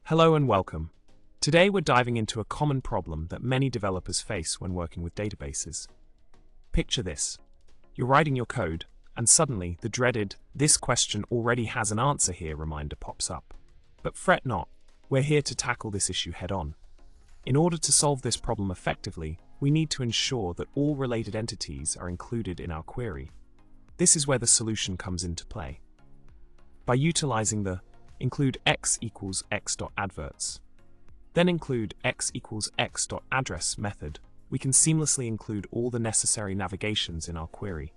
Hello and welcome. Today we're diving into a common problem that many developers face when working with databases. Picture this. You're writing your code, and suddenly the dreaded "this question already has an answer here" reminder pops up. But fret not, we're here to tackle this issue head-on. In order to solve this problem effectively, we need to ensure that all related entities are included in our query. This is where the solution comes into play. By utilizing the include x equals x.adverts, then include x equals x.address method, we can seamlessly include all the necessary navigations in our query.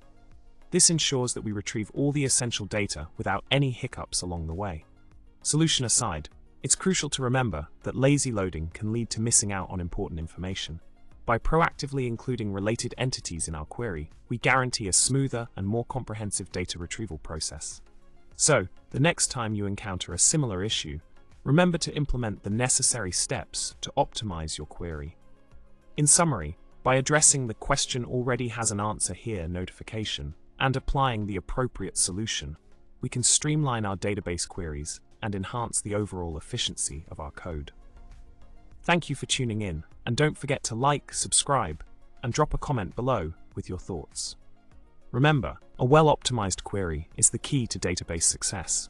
This ensures that we retrieve all the essential data without any hiccups along the way. Solution aside, it's crucial to remember that lazy loading can lead to missing out on important information. By proactively including related entities in our query, we guarantee a smoother and more comprehensive data retrieval process. So, the next time you encounter a similar issue, remember to implement the necessary steps to optimize your query. In summary, by addressing the "question already has an answer here" notification and applying the appropriate solution, we can streamline our database queries and enhance the overall efficiency of our code. Thank you for tuning in, and don't forget to like, subscribe, and drop a comment below with your thoughts. Remember, a well-optimized query is the key to database success.